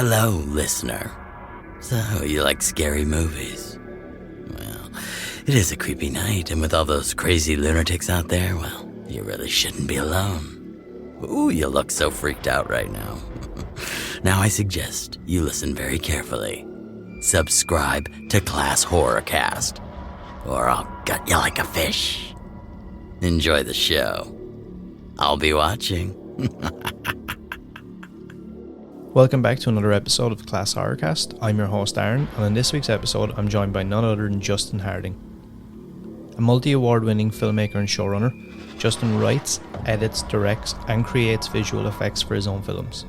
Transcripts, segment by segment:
Hello, listener. So, you like scary movies? Well, it is a creepy night, and with all those crazy lunatics out there, well, you really shouldn't be alone. Ooh, you look so freaked out right now. Now I suggest you listen very carefully. Subscribe to ClassHorrorCast, or I'll gut you like a fish. Enjoy the show. I'll be watching. Welcome back to another episode of ClassHorrorCast. I'm your host Aran, and in this week's episode I'm joined by none other than Justin Harding. A multi-award winning filmmaker and showrunner, Justin writes, edits, directs and creates visual effects for his own films.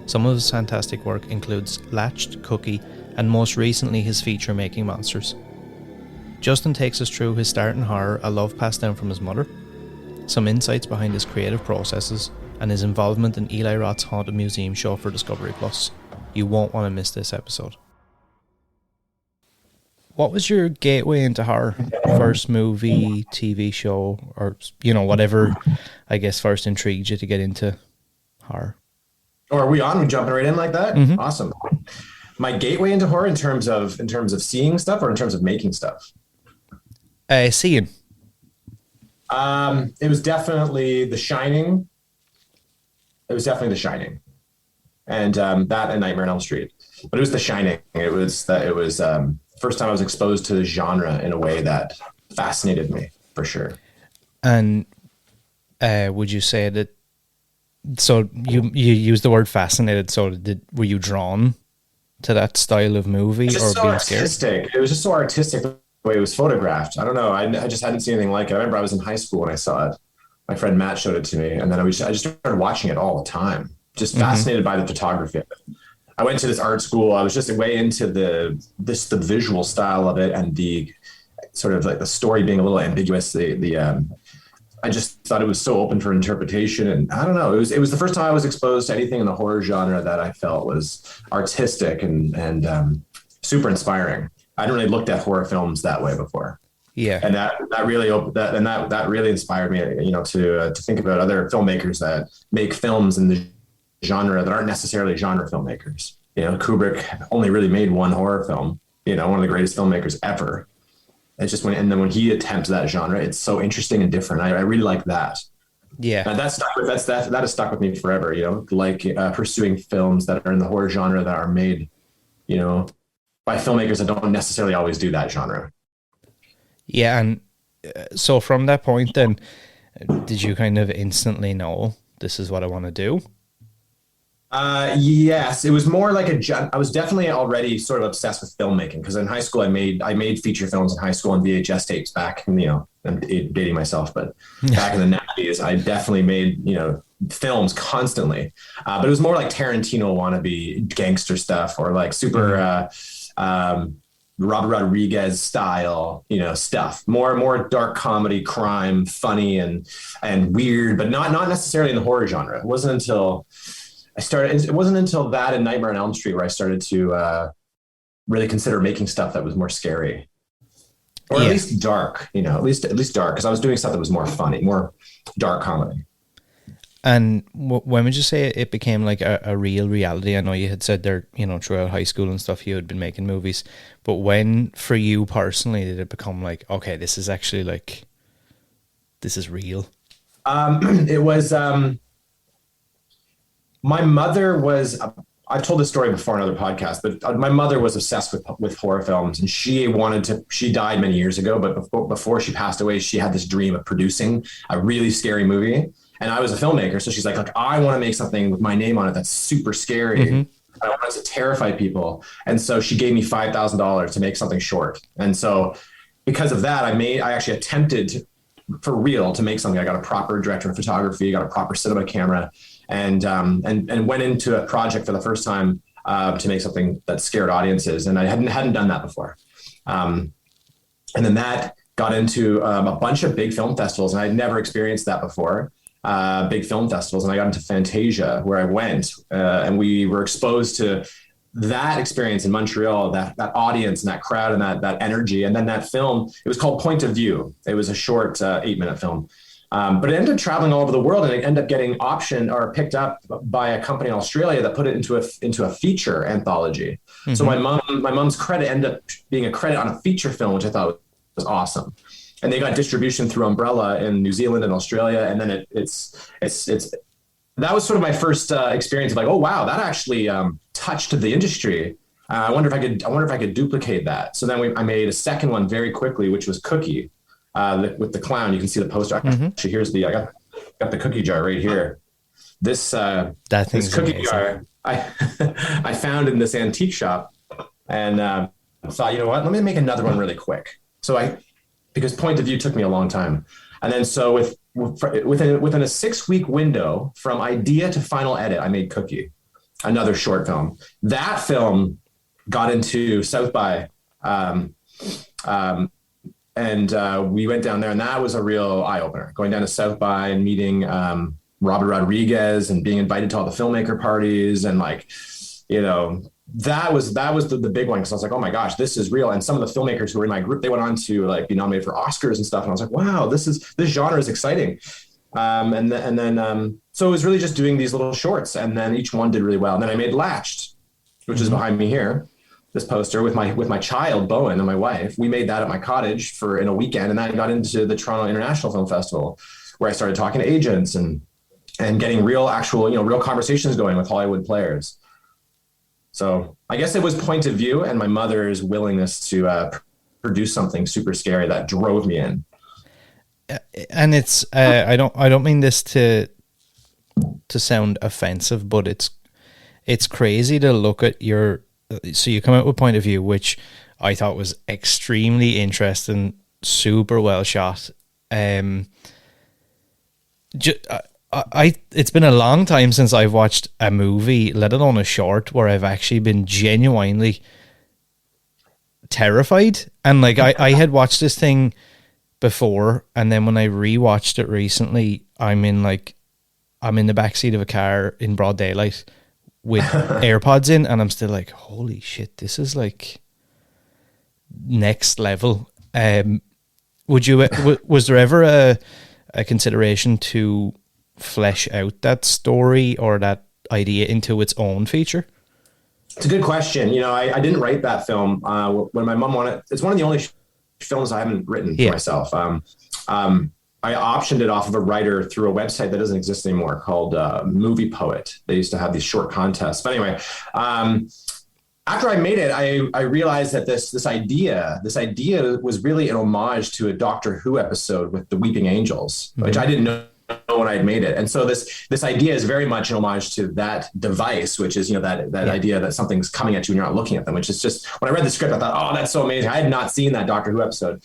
Some of his fantastic work includes Latched, Kookie and most recently his feature Making Monsters. Justin takes us through his start in horror, a love passed down from his mother, some insights behind his creative processes, and his involvement in Eli Roth's Haunted Museum show for Discovery Plus. You won't want to miss this episode. What was your gateway into horror? First movie, TV show, or, whatever, I guess, first intrigued you to get into horror? Oh, are we on? We jumping right in like that? Mm-hmm. Awesome. My gateway into horror in terms of seeing stuff or in terms of making stuff? Seeing. It was definitely The Shining. And that and Nightmare on Elm Street. But it was The Shining. It was first time I was exposed to the genre in a way that fascinated me, for sure. And would you say that? So you used the word fascinated. So were you drawn to that style of movie, or so being scared? It was just so artistic the way it was photographed. I don't know. I just hadn't seen anything like it. I remember I was in high school when I saw it. My friend Matt showed it to me, and then I just started watching it all the time. Just fascinated by the photography of it. I went to this art school. I was just way into the visual style of it, and the sort of like the story being a little ambiguous. I just thought it was so open for interpretation, and I don't know. It was the first time I was exposed to anything in the horror genre that I felt was artistic and super inspiring. I hadn't really looked at horror films that way before. Yeah, and that really inspired me, to think about other filmmakers that make films in the genre that aren't necessarily genre filmmakers. Kubrick only really made one horror film. One of the greatest filmmakers ever. It's just when he attempts that genre, it's so interesting and different. I really like that. Yeah, and that has stuck with me forever. Pursuing films that are in the horror genre that are made, by filmmakers that don't necessarily always do that genre. Yeah, and so from that point then, did you kind of instantly know this is what I want to do? Yes, it was more like I was definitely already sort of obsessed with filmmaking, because in high school I made feature films in high school on VHS tapes back, I'm dating myself, but back in the 90s, I definitely made, films constantly. But it was more like Tarantino wannabe gangster stuff, or like super, Robert Rodriguez style, stuff, more dark comedy, crime, funny and weird, but not necessarily in the horror genre. It wasn't until that and Nightmare on Elm Street where I started to really consider making stuff that was more scary, or at least dark, at least dark. 'Cause I was doing stuff that was more funny, more dark comedy. And when would you say it became like a real reality? I know you had said there, throughout high school and stuff, you had been making movies, but when, for you personally, did it become like, okay, this is actually like, this is real? It was, my mother was, I've told this story before on other podcasts, but my mother was obsessed with horror films, and she died many years ago, but before she passed away, she had this dream of producing a really scary movie. And I was a filmmaker, so she's like, I want to make something with my name on it that's super scary. Mm-hmm. I want it to terrify people. And so she gave me $5,000 to make something short. And so because of that, I actually attempted for real to make something. I got a proper director of photography, got a proper cinema camera, and went into a project for the first time to make something that scared audiences. And I hadn't done that before. And then that got into a bunch of big film festivals, and I'd never experienced that before. Big film festivals, and I got into Fantasia, where I went, and we were exposed to that experience in Montreal, that audience and that crowd and that energy. And then that film, it was called Point of View. It was a short 8-minute film But it ended up traveling all over the world, and it ended up getting optioned or picked up by a company in Australia that put it into a feature anthology. Mm-hmm. So my mom's credit ended up being a credit on a feature film, which I thought was awesome. And they got distribution through Umbrella in New Zealand and Australia, and then it's that was sort of my first experience of like, oh wow, that actually touched the industry. I wonder if I could duplicate that. So then I made a second one very quickly, which was Kookie. With the clown, you can see the poster. Mm-hmm. Actually, here's I got the cookie jar right here. This cookie amazing. Jar I found in this antique shop, and thought, you know what? Let me make another one really quick. So because point of view took me a long time, and then so within a 6-week window from idea to final edit, I made Kookie, another short film. That film got into South by. And we went down there, and that was a real eye-opener, going down to South by and meeting Robert Rodriguez and being invited to all the filmmaker parties. And like, you know, that was the big one, because I was like, oh my gosh, this is real. And some of the filmmakers who were in my group, they went on to like be nominated for Oscars and stuff. And I was like, wow, this genre is exciting. And then so it was really just doing these little shorts, and then each one did really well. And then I made Latched, which is behind me here. This poster with my child Bowen and my wife. We made that at my cottage in a weekend, and then I got into the Toronto International Film Festival, where I started talking to agents and getting real conversations going with Hollywood players. So I guess it was point of view and my mother's willingness to produce something super scary that drove me in. And it's I don't mean this to sound offensive, but it's crazy to look at your. So you come out with point of view, which I thought was extremely interesting, super well shot. It's been a long time since I've watched a movie, let alone a short, where I've actually been genuinely terrified. And like I had watched this thing before, and then when I rewatched it recently, I'm in the backseat of a car in broad daylight with AirPods in, and I'm still like, holy shit, this is like next level. Was there ever a consideration to flesh out that story or that idea into its own feature? It's a good question. You know, I didn't write that film when my mom wanted. It's one of the only films I haven't written for myself. I optioned it off of a writer through a website that doesn't exist anymore called Movie Poet. They used to have these short contests. But anyway, after I made it, I realized that this idea was really an homage to a Doctor Who episode with the Weeping Angels, which I didn't know when I had made it. And so this idea is very much an homage to that device, which is, you know, that idea that something's coming at you and you're not looking at them, which is just, when I read the script, I thought, oh, that's so amazing. I had not seen that Doctor Who episode.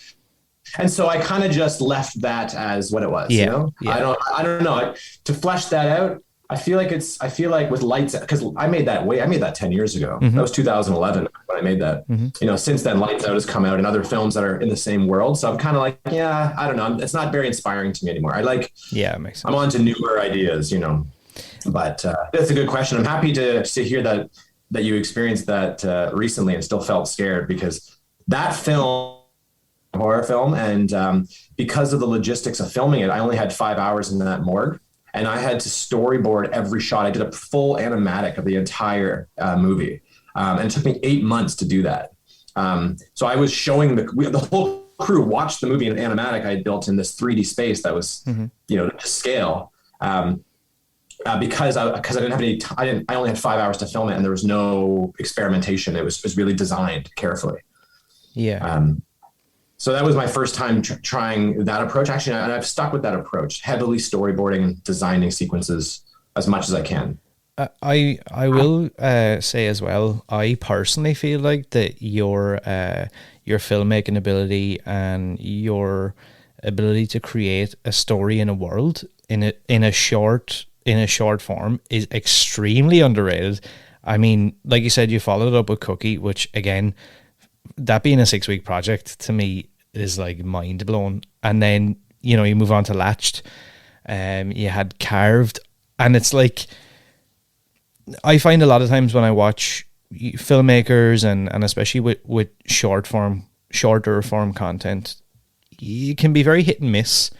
And so I kind of just left that as what it was, you know? Yeah. I don't know. To flesh that out, I feel like with Lights, because I made that 10 years ago. Mm-hmm. That was 2011 when I made that. Mm-hmm. You know, since then Lights Out has come out and other films that are in the same world. So I'm kind of like, yeah, I don't know. It's not very inspiring to me anymore. It makes sense. I'm on to newer ideas, you know, but that's a good question. I'm happy to hear that you experienced that recently and still felt scared, because that film, horror film, and because of the logistics of filming it, I only had 5 hours in that morgue, and I had to storyboard every shot. I did a full animatic of the entire movie, and it took me 8 months to do that. So I was showing the whole crew watched the movie in animatic I had built in this 3D space that was, you know, to scale. Because I didn't have any, I only had 5 hours to film it, and there was no experimentation. It was really designed carefully. Yeah. So that was my first time trying that approach, actually, and I've stuck with that approach, heavily storyboarding and designing sequences as much as I can. I will say as well, I personally feel like that your filmmaking ability and your ability to create a story in a world in a short form is extremely underrated. I mean, like you said, you followed it up with Kookie, which again, that being a 6-week project to me is like mind blowing. And then, you know, you move on to Latched, you had Carved, and it's like, I find a lot of times when I watch filmmakers and especially with shorter form content, you can be very hit and miss.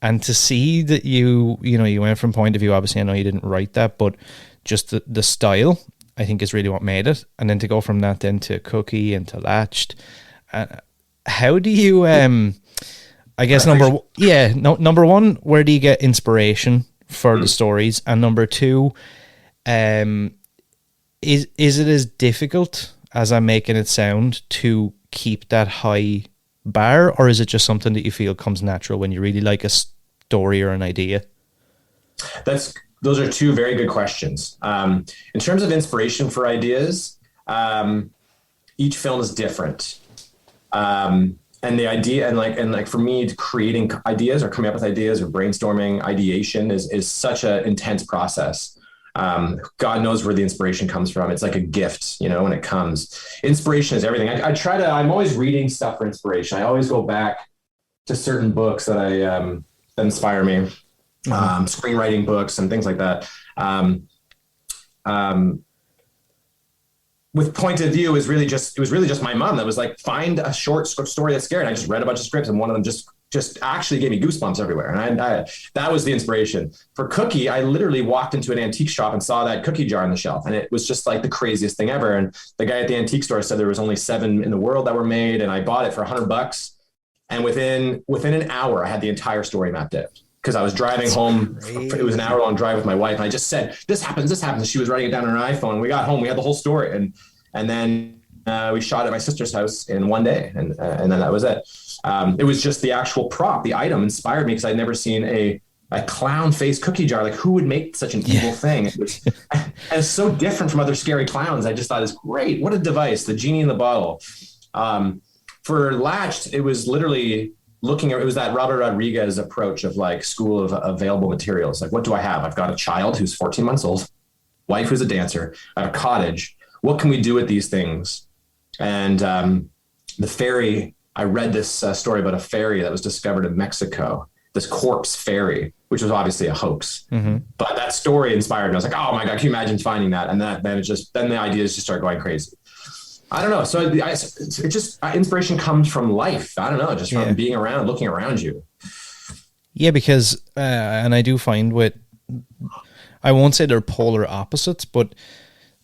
And to see that you went from point of view, obviously I know you didn't write that, but just the style, I think, is really what made it. And then to go from that then to Kookie and to Latched. How do you, I guess, number one, where do you get inspiration for the stories? And number two, is it as difficult as I'm making it sound to keep that high bar, or is it just something that you feel comes natural when you really like a story or an idea? Those are two very good questions. In terms of inspiration for ideas, each film is different. And the idea, and for me, creating ideas or coming up with ideas or brainstorming, ideation is such an intense process. God knows where the inspiration comes from. It's like a gift, when it comes. Inspiration is everything. I'm always reading stuff for inspiration. I always go back to certain books that inspire me, screenwriting books and things like that. With point of view, it was really just my mom that was like, find a short story that's scary. And I just read a bunch of scripts, and one of them just actually gave me goosebumps everywhere. And I that was the inspiration. For Kookie, I literally walked into an antique shop and saw that cookie jar on the shelf. And it was just like the craziest thing ever. And the guy at the antique store said there was only 7 in the world that were made. And I bought it for $100. And within an hour, I had the entire story mapped out. Because I was driving home. It was an hour-long drive with my wife. And I just said, this happens. And she was writing it down on her iPhone. We got home. We had the whole story. And then we shot at my sister's house in one day. And then that was it. It was just the actual prop, the item inspired me because I'd never seen a clown-faced cookie jar. Like, who would make such an evil thing? It's so different from other scary clowns. I just thought it's great. What a device, the genie in the bottle. For Latched, it was literally it was that Robert Rodriguez approach of like school of available materials. Like, what do I have? I've got a child who's 14 months old, wife who's a dancer, I have a cottage. What can we do with these things? And the ferry, I read this story about a ferry that was discovered in Mexico, this corpse ferry, which was obviously a hoax. Mm-hmm. But that story inspired me. I was like, oh my God, can you imagine finding that? And then the ideas just start going crazy. I don't know. So it just inspiration comes from life. I don't know, just from being around, looking around you. Yeah, because and I do find I won't say they're polar opposites, but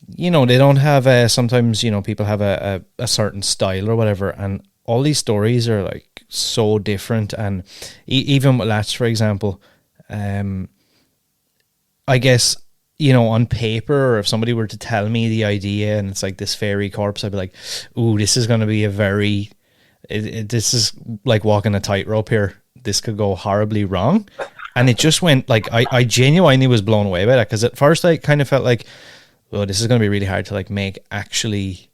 they don't have sometimes people have a certain style or whatever, and all these stories are like so different. And even with Latched, for example, I guess, on paper, or if somebody were to tell me the idea and it's like this fairy corpse, I'd be like, ooh, this is going to be this is like walking a tightrope here. This could go horribly wrong. And it just went like, I genuinely was blown away by that. Cause at first I kind of felt like, oh, this is going to be really hard to like make actually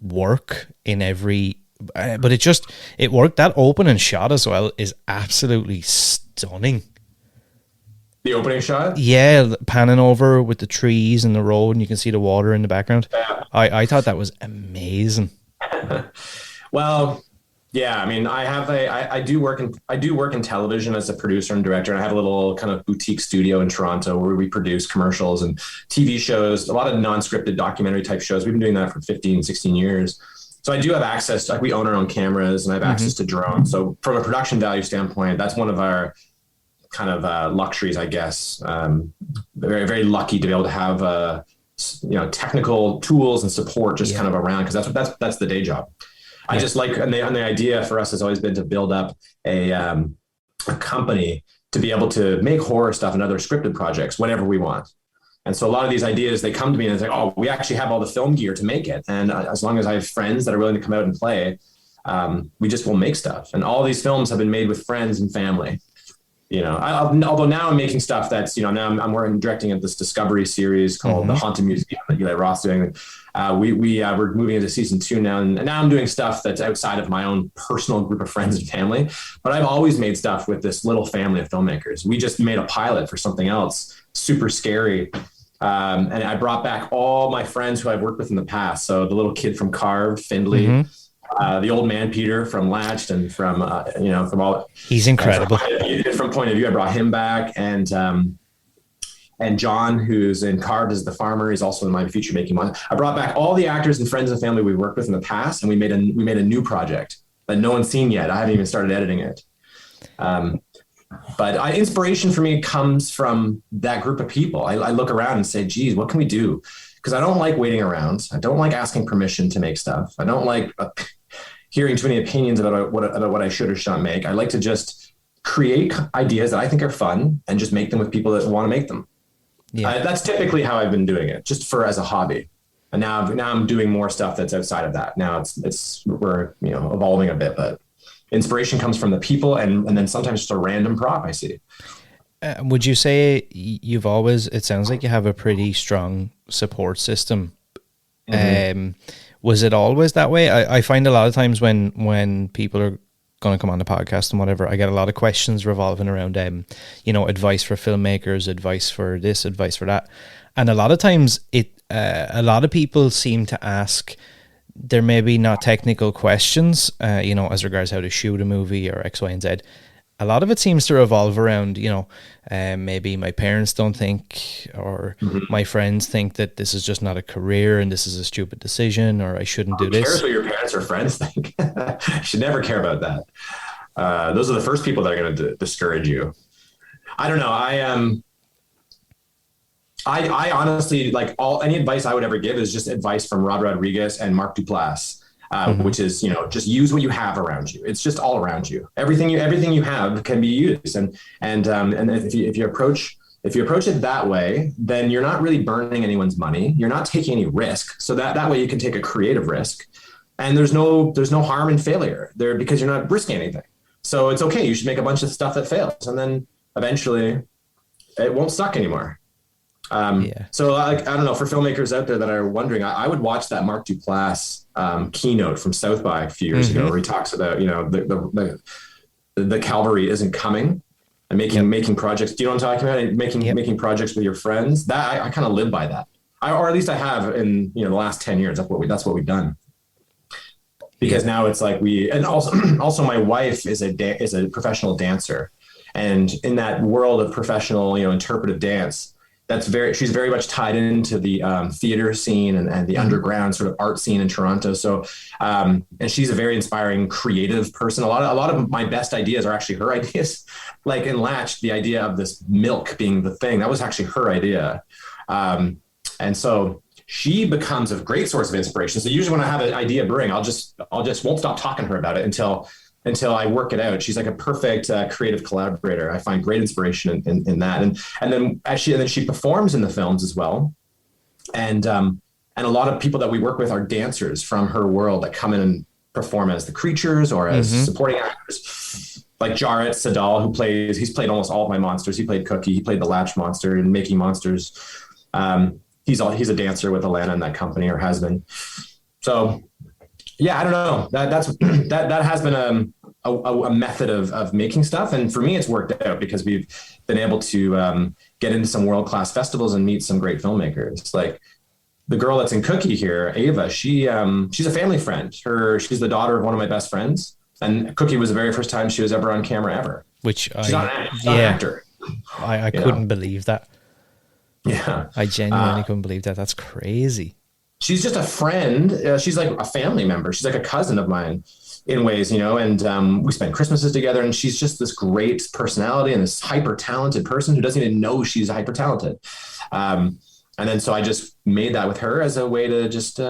work in every, but it worked. That opening shot as well is absolutely stunning. The opening shot? Yeah, panning over with the trees and the road, and you can see the water in the background. Yeah. I thought that was amazing. Well, yeah, I mean, I do work in television as a producer and director, and I have a little kind of boutique studio in Toronto where we produce commercials and TV shows, a lot of non-scripted documentary type shows. We've been doing that for 15, 16 years. So I do have access to, like, we own our own cameras, and I have access to drones. So from a production value standpoint, that's one of our kind of luxuries, I guess. Very, very lucky to be able to have technical tools and support just kind of around, because that's the day job. I just like, and the idea for us has always been to build up a company to be able to make horror stuff and other scripted projects whenever we want. And so a lot of these ideas, they come to me and it's like, oh, we actually have all the film gear to make it. And as long as I have friends that are willing to come out and play, we just will make stuff. And all these films have been made with friends and family. Although now I'm making stuff that's, now I'm directing this Discovery series called The Haunted Museum that Eli Roth's doing. We're moving into season 2 now, and now I'm doing stuff that's outside of my own personal group of friends and family. But I've always made stuff with this little family of filmmakers. We just made a pilot for something else, super scary. And I brought back all my friends who I've worked with in the past. So the little kid from Carved, Findlay, the old man Peter from Latched, and from all. He's incredible. From point of view, I brought him back, and John, who's in Carved as the farmer, he's also in my feature making one. I brought back all the actors and friends and family we worked with in the past, and we made a new project that no one's seen yet. I haven't even started editing it. But inspiration for me comes from that group of people. I look around and say, geez, what can we do? Because I don't like waiting around. I don't like asking permission to make stuff. I don't like hearing too many opinions about what I should or should not make. I like to just create ideas that I think are fun and just make them with people that want to make them. Yeah. That's typically how I've been doing it, just as a hobby. And now I'm doing more stuff that's outside of that. Now we're evolving a bit, but inspiration comes from the people and then sometimes just a random prop I see. Would you say it sounds like you have a pretty strong support system. Mm-hmm. Was it always that way? I find a lot of times when people are going to come on the podcast and whatever, I get a lot of questions revolving around, advice for filmmakers, advice for this, advice for that. And a lot of times a lot of people seem to ask, there may be not technical questions, as regards how to shoot a movie or X, Y, and Z. A lot of it seems to revolve around, maybe my parents don't think, or my friends think that this is just not a career and this is a stupid decision, or I shouldn't do this. Who cares what your parents or friends think? You should never care about that. Those are the first people that are going to discourage you. I don't know. I honestly, like, any advice I would ever give is just advice from Rod Rodriguez and Mark Duplass. Which is, just use what you have around you. It's just all around you. Everything you have can be used. And if you approach it that way, then you're not really burning anyone's money. You're not taking any risk. So that way you can take a creative risk, and there's no harm in failure there because you're not risking anything. So it's okay. You should make a bunch of stuff that fails, and then eventually it won't suck anymore. So I don't know, for filmmakers out there that are wondering, I would watch that Mark Duplass keynote from South by a few years ago, where he talks about, the cavalry isn't coming, and making projects. Do you know what I'm talking about? Making projects with your friends. That I kind of live by that, or at least I have in the last 10 years. That's what we've done. Because now it's like and also my wife is a professional dancer, and in that world of professional interpretive dance, she's very much tied into the theater scene and the underground sort of art scene in Toronto. So, and she's a very inspiring, creative person. A lot of my best ideas are actually her ideas. Like in Latched, the idea of this milk being the thing, that was actually her idea. And so she becomes a great source of inspiration. So usually when I have an idea brewing, I'll just won't stop talking to her about it until I work it out. She's like a perfect creative collaborator. I find great inspiration in that. And then she performs in the films as well. And a lot of people that we work with are dancers from her world that come in and perform as the creatures or as supporting actors. Like Jarrett Sadal, he's played almost all of my monsters. He played Kookie. He played the Latched monster in Making Monsters. He's a dancer with Alana in that company, or has been. So yeah, I don't know. That has been a method of making stuff, and for me, it's worked out because we've been able to get into some world-class festivals and meet some great filmmakers. Like the girl that's in Kookie here, Ava. She's a family friend. She's the daughter of one of my best friends, and Kookie was the very first time she was ever on camera ever. She's not an actor. I couldn't believe that. Yeah, I genuinely couldn't believe that. That's crazy. She's just a friend. She's like a family member. She's like a cousin of mine in ways, and we spend Christmases together, and she's just this great personality and this hyper talented person who doesn't even know she's hyper talented. And then so I just made that with her as a way to just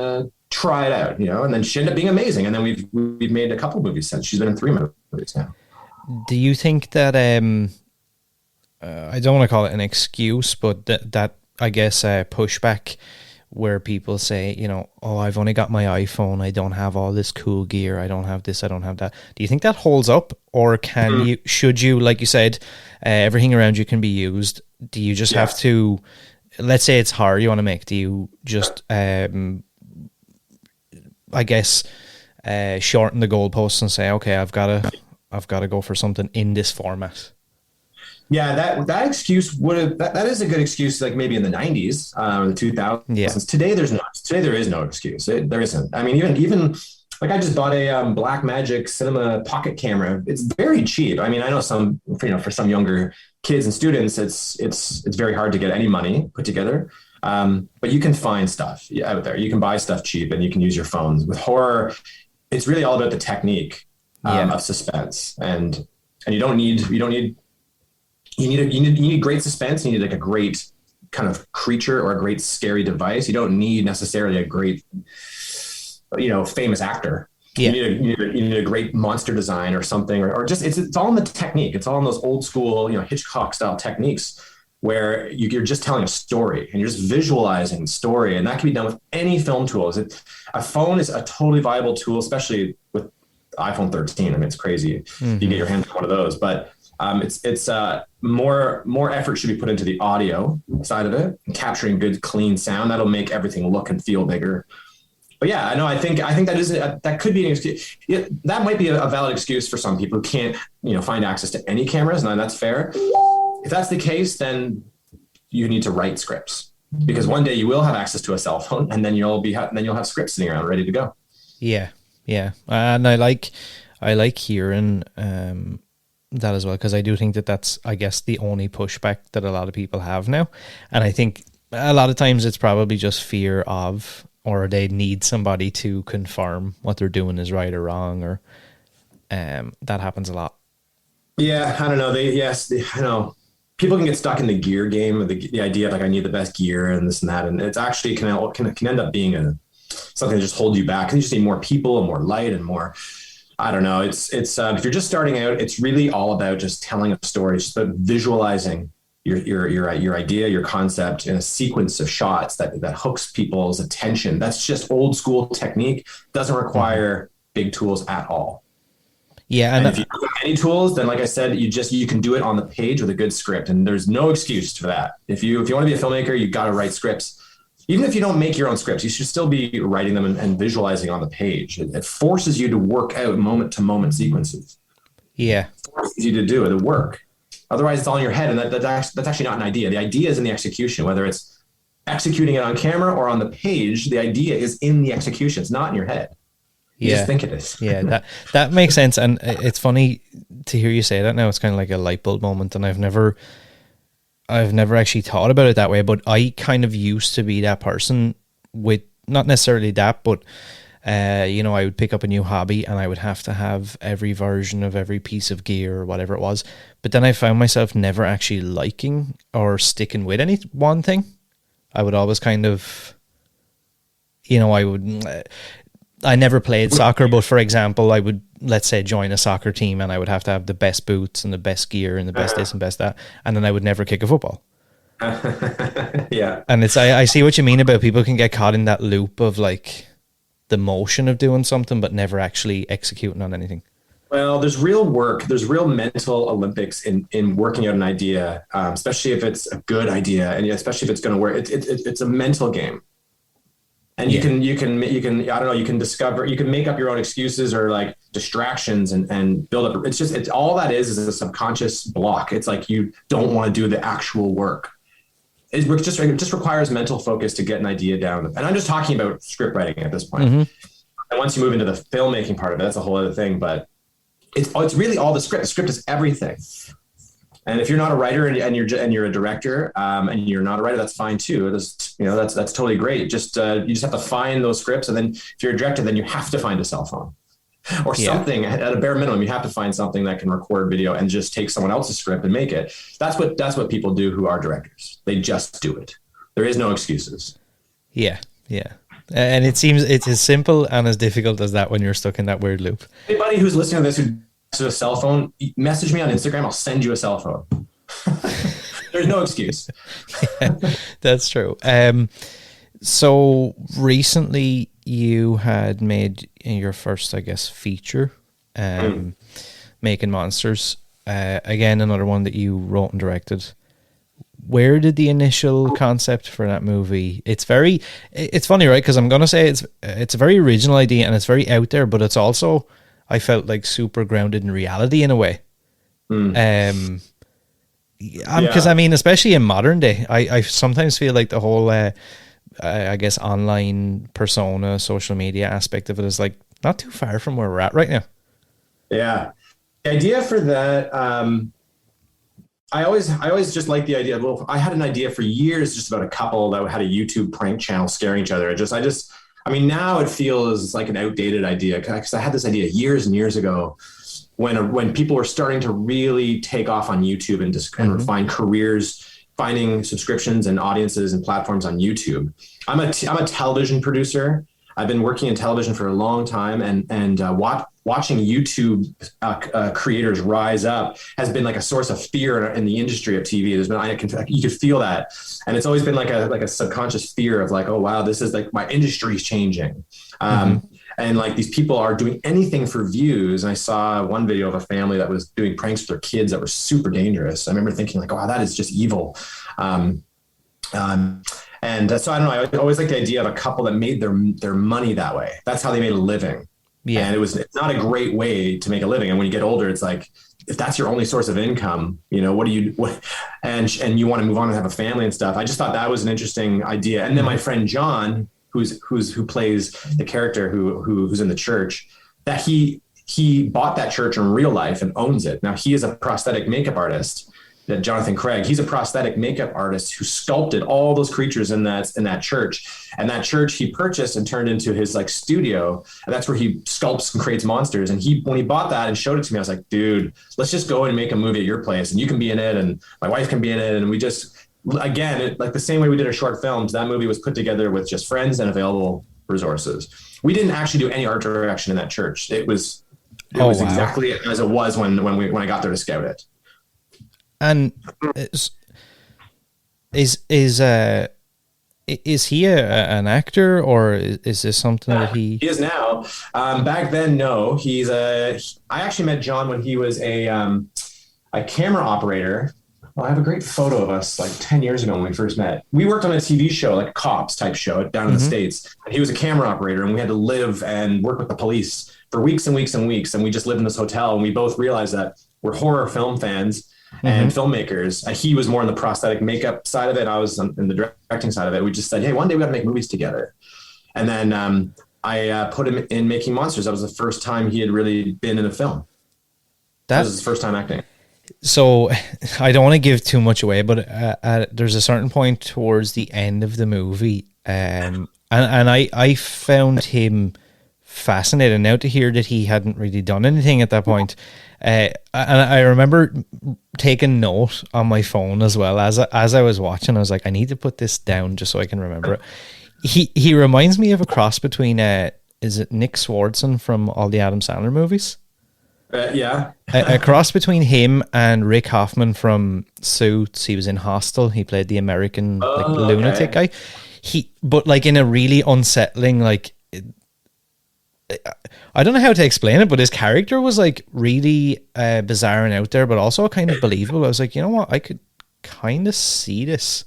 try it out, and then she ended up being amazing. And then we've made a couple movies since. She's been in 3 movies now. Do you think that, I don't want to call it an excuse, but that I guess pushback where people say, I've only got my iPhone, I don't have all this cool gear, I don't have this, I don't have that. Do you think that holds up, or should you, like you said, everything around you can be used? Do you just have to, let's say it's horror you want to make, do you just, I guess, shorten the goalposts and say, okay, I've got to go for something in this format? Yeah, that excuse that is a good excuse, like maybe in the 90s, the 2000s. Yeah. Today there is no excuse. There isn't. I mean, even like I just bought a Blackmagic Cinema pocket camera. It's very cheap. I mean, I know for some younger kids and students, it's very hard to get any money put together. But you can find stuff out there. You can buy stuff cheap, and you can use your phones. With horror, it's really all about the technique of suspense, and you don't need you need great suspense. You need like a great kind of creature or a great scary device. You don't need necessarily a great, famous actor. Yeah. You need a great monster design or something, or just it's all in the technique. It's all in those old school, Hitchcock style techniques where you're just telling a story and you're just visualizing the story, and that can be done with any film tools. A phone is a totally viable tool, especially with iPhone 13. I mean, it's crazy. You get your hands on one of those, but it's more effort should be put into the audio side of it, and capturing good, clean sound. That'll make everything look and feel bigger. But yeah, I know. I think that could be an excuse. That might be a valid excuse for some people who can't, find access to any cameras, and that's fair. If that's the case, then you need to write scripts, because one day you will have access to a cell phone, and then you'll have scripts sitting around ready to go. Yeah, and I like hearing that as well, because I do think that's, I guess, the only pushback that a lot of people have now, and I think a lot of times it's probably just fear of, or they need somebody to confirm what they're doing is right or wrong, or that happens a lot. Yeah, I don't know. I know. People can get stuck in the gear game, the idea of like, I need the best gear and this and that, and it's actually can end up being something that just holds you back. You just need more people and more light and more. I don't know. It's if you're just starting out, it's really all about just telling a story, just about visualizing your idea, your concept in a sequence of shots that hooks people's attention. That's just old school technique. Doesn't require big tools at all. Yeah, and if you have any tools, then like I said, you can do it on the page with a good script, and there's no excuse for that. If you want to be a filmmaker, you got to write scripts. Even if you don't make your own scripts, you should still be writing them and visualizing on the page. It forces you to work out moment to moment sequences. Yeah, it forces you to do the work. Otherwise, it's all in your head, and that's actually not an idea. The idea is in the execution, whether it's executing it on camera or on the page. The idea is in the execution. It's not in your head. You just think it is. Yeah, that makes sense. And it's funny to hear you say that now. It's kind of like a light bulb moment, and I've never actually thought about it that way, but I kind of used to be that person with not necessarily that, but I would pick up a new hobby and I would have to have every version of every piece of gear or whatever it was. But then I found myself never actually liking or sticking with any one thing. I would always kind of, I never played soccer, but for example, I would, let's say, join a soccer team and I would have to have the best boots and the best gear and the best this and best that. And then I would never kick a football. Yeah. And I see what you mean about people can get caught in that loop of like the motion of doing something, but never actually executing on anything. Well, there's real work. There's real mental Olympics in working out an idea, especially if it's a good idea, and especially if it's going to work. It's a mental game. And you can I don't know, you can make up your own excuses or like distractions and build up. It's all that is a subconscious block. It's like you don't want to do the actual work. It just requires mental focus to get an idea down. And I'm just talking about script writing at this point. Mm-hmm. And once you move into the filmmaking part of it, that's a whole other thing. But it's really all the script. The script is everything. And if you're not a writer and you're a director and you're not a writer, that's fine too. That's totally great. You just have to find those scripts, and then if you're a director, then you have to find a cell phone or something at a bare minimum. You have to find something that can record video and just take someone else's script and make it. That's what people do who are directors. They just do it. There is no excuses. Yeah. And it seems it's as simple and as difficult as that when you're stuck in that weird loop. Anybody who's listening to this who to a cell phone, message me on Instagram. I'll send you a cell phone. There's no excuse. Yeah, that's true. So recently you had made your first, I guess, feature, Making Monsters. Again, another one that you wrote and directed. Where did the initial concept for that movie? It's funny, right? Because I'm going to say it's a very original idea and it's very out there, but it's also, I felt like, super grounded in reality in a way. Because I mean, especially in modern day, I sometimes feel like the whole, I guess, online persona, social media aspect of it is like not too far from where we're at right now. Yeah. The idea for that, I always just like the idea. Well, I had an idea for years just about a couple that had a YouTube prank channel scaring each other. I mean, now it feels like an outdated idea because I had this idea years and years ago. when people were starting to really take off on YouTube and find careers, finding subscriptions and audiences and platforms on YouTube. I'm a television producer. I've been working in television for a long time, and watching YouTube creators rise up has been like a source of fear in the industry of TV. You could feel that, and it's always been like a subconscious fear of like, oh wow, this is like my industry's changing. And like these people are doing anything for views. And I saw one video of a family that was doing pranks with their kids that were super dangerous. I remember thinking like, wow, that is just evil. And so I don't know. I always like the idea of a couple that made their money that way. That's how they made a living. Yeah. And it's not a great way to make a living. And when you get older, it's like, if that's your only source of income, you know, and you want to move on and have a family and stuff. I just thought that was an interesting idea. And then my friend John, who plays the character who's in the church, that he bought that church in real life and owns it. Now he is a prosthetic makeup artist, that Jonathan Craig. He's a prosthetic makeup artist who sculpted all those creatures in that church. And that church he purchased and turned into his like studio. And that's where he sculpts and creates monsters. And when he bought that and showed it to me, I was like, dude, let's just go and make a movie at your place, and you can be in it, and my wife can be in it. And we just, again, like the same way we did our short films, that movie was put together with just friends and available resources. We didn't actually do any art direction in that church. It was exactly as it was when I got there to scout it. And is he an actor, or is this something that he is now? Back then, no. I actually met John when he was a camera operator. Well, I have a great photo of us like 10 years ago when we first met. We worked on a TV show, like a cops type show down in the States. And he was a camera operator, and we had to live and work with the police for weeks and weeks and weeks. And we just lived in this hotel, and we both realized that we're horror film fans and filmmakers. He was more on the prosthetic makeup side of it. I was in the directing side of it. We just said, hey, one day we got to make movies together. And then I put him in Making Monsters. That was the first time he had really been in a film. That was his first time acting. So I don't want to give too much away, but there's a certain point towards the end of the movie, and I found him fascinating. Now to hear that he hadn't really done anything at that point, and I remember taking note on my phone as well as I was watching. I was like, I need to put this down just so I can remember it. He reminds me of a cross between is it Nick Swardson from all the Adam Sandler movies? Yeah. a cross between him and Rick Hoffman from Suits. He was in Hostel. He played the American lunatic guy. But like in a really unsettling, like, I don't know how to explain it, but his character was like really bizarre and out there, but also kind of believable. I was like, you know what? I could kind of see this.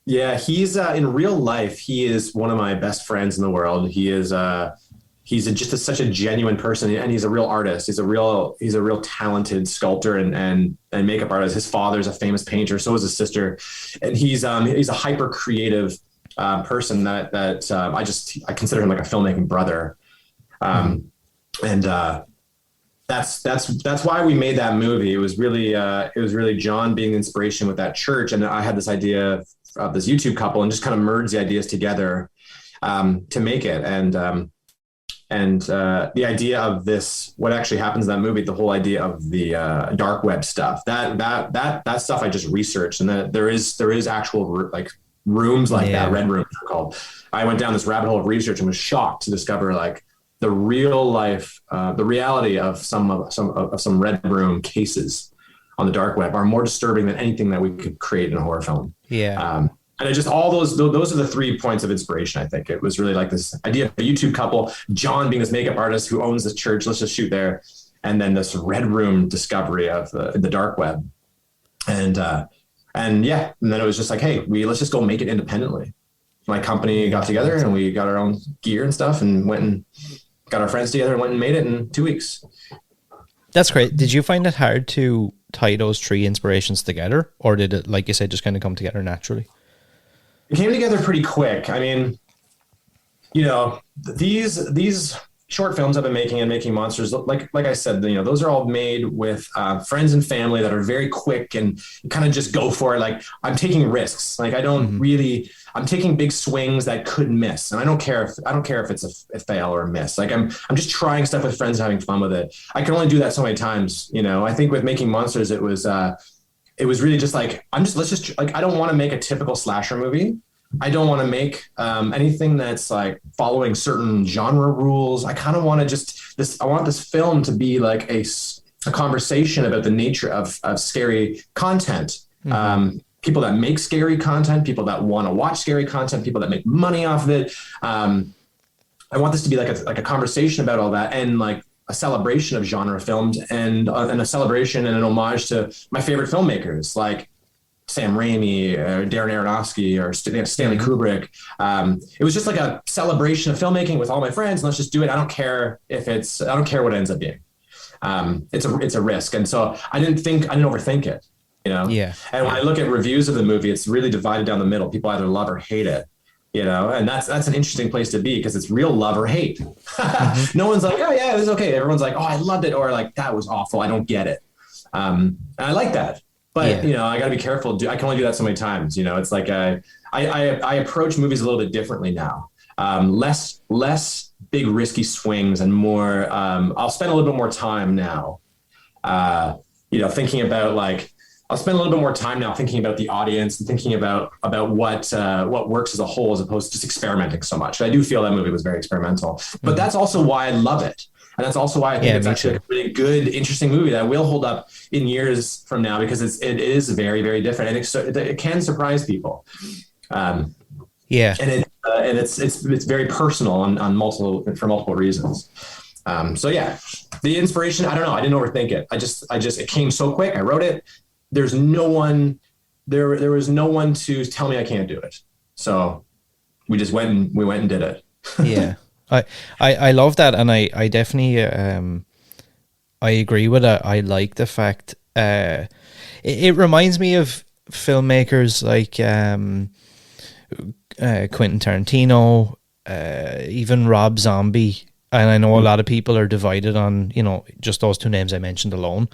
Yeah, he's in real life, he is one of my best friends in the world. He is such a genuine person, and he's a real artist. He's a real talented sculptor and makeup artist. His father's a famous painter, so is his sister, and he's a hyper creative person that I consider him like a filmmaking brother, and that's why we made that movie. It was really John being the inspiration with that church, and I had this idea of this YouTube couple and just kind of merge the ideas together to make it. And the idea of this, what actually happens in that movie, the whole idea of the dark web stuff, that stuff I just researched, and that there is actual like rooms like that, red rooms are called. I went down this rabbit hole of research and was shocked to discover like the real life, the reality of some red room cases on the dark web are more disturbing than anything that we could create in a horror film. Yeah. And it just, all those are the 3 points of inspiration. I think it was really like this idea of a YouTube couple, John being this makeup artist who owns this church, let's just shoot there. And then this red room discovery of the dark web. And then it was just like, hey, let's just go make it independently. My company got together and we got our own gear and stuff and went and got our friends together and went and made it in 2 weeks. That's great. Did you find it hard to tie those 3 inspirations together, or did it, like you said, just kind of come together naturally? It came together pretty quick. I mean, you know, these short films I've been making and making monsters, like I said, those are all made with friends and family that are very quick and kind of just go for it. Like I'm taking risks. Like I don't really, I'm taking big swings that could miss. And I don't care if it's a fail or a miss. Like I'm just trying stuff with friends and having fun with it. I can only do that so many times. I think with making monsters, it was really just like, I don't want to make a typical slasher movie. I don't want to make anything that's like following certain genre rules. I kind of want to I want this film to be like a conversation about the nature of scary content. People that make scary content, people that want to watch scary content, people that make money off of it. I want this to be like a conversation about all that, and like a celebration of genre films, and a celebration and an homage to my favorite filmmakers, like Sam Raimi, or Darren Aronofsky, or Stanley Kubrick. It was just like a celebration of filmmaking with all my friends. Let's just do it. I don't care what it ends up being. It's a risk. And so I didn't overthink it, Yeah. And when I look at reviews of the movie, it's really divided down the middle. People either love or hate it, and that's an interesting place to be, because it's real love or hate. No one's like, oh yeah, it was okay. Everyone's like, oh, I loved it. Or like, that was awful. I don't get it. And I like that. But, I got to be careful. I can only do that so many times. It's like I approach movies a little bit differently now. Less big risky swings and more. I'll spend a little bit more time now, thinking about I'll spend a little bit more time now thinking about the audience and thinking about what works as a whole, as opposed to just experimenting so much. I do feel that movie was very experimental, but that's also why I love it. And that's also why I think it's actually a really good, interesting movie that will hold up in years from now, because it is very, very different, and it can surprise people. And it's very personal for multiple reasons. The inspiration, I don't know. I didn't overthink it. It came so quick. I wrote it. There's no one, there was no one to tell me I can't do it. So we went and did it. Yeah. I love that, and I definitely I agree with it. I like the fact it reminds me of filmmakers like Quentin Tarantino, even Rob Zombie, and I know a lot of people are divided on just those two names I mentioned alone.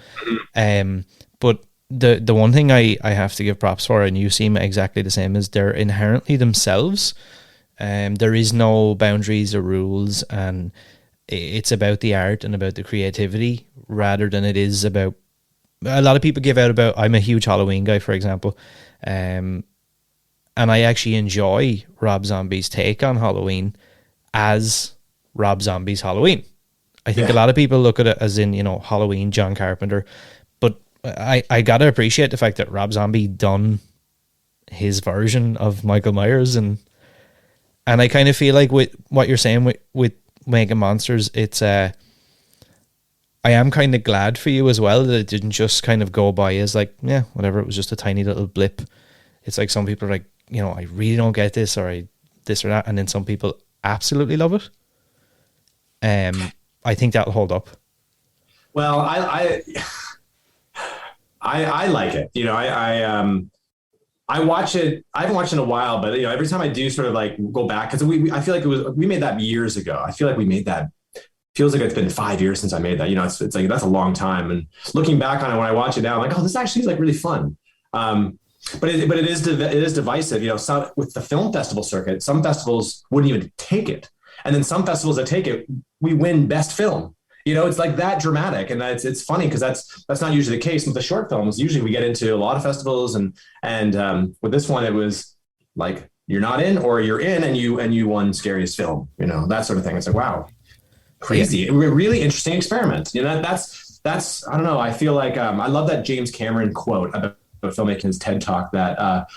But the one thing I have to give props for, and you seem exactly the same, is they're inherently themselves. There is no boundaries or rules, and it's about the art and about the creativity rather than it is about. A lot of people give out about. I'm a huge Halloween guy, for example, and I actually enjoy Rob Zombie's take on Halloween as Rob Zombie's Halloween. I think a lot of people look at it as in Halloween, John Carpenter, but I gotta appreciate the fact that Rob Zombie done his version of Michael Myers, and I kind of feel like with what you're saying with making monsters, it's I am kind of glad for you as well that it didn't just kind of go by as like, yeah, whatever, it was just a tiny little blip. It's like some people are like, I really don't get this, or this or that, and then some people absolutely love it. I think that'll hold up. Well, I like it. I watch it. I haven't watched it in a while, but every time I do sort of like go back, because I feel like we made that years ago. I feel like we made that. Feels like it's been 5 years since I made that. It's like that's a long time. And looking back on it, when I watch it now, I'm like, oh, this actually is like really fun. But it is divisive. Some with the film festival circuit, some festivals wouldn't even take it, and then some festivals that take it, we win best film. It's like that dramatic, and it's funny because that's not usually the case with the short films. Usually we get into a lot of festivals, and with this one it was like you're not in or you're in, and you won scariest film, that sort of thing. It's like, wow, crazy, really interesting experiment. That's I don't know. I feel like I love that James Cameron quote about filmmaking, his TED Talk, that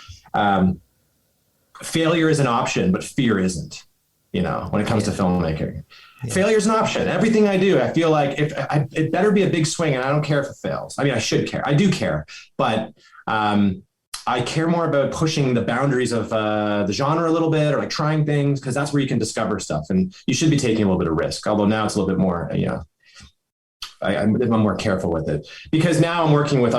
failure is an option, but fear isn't. When it comes to filmmaking. Yeah. Failure is an option. Everything I do, I feel like it better be a big swing, and I don't care if it fails. I mean, I should care. I do care, but I care more about pushing the boundaries of the genre a little bit, or like trying things, because that's where you can discover stuff, and you should be taking a little bit of risk. Although now it's a little bit more, I'm more careful with it, because now I'm working with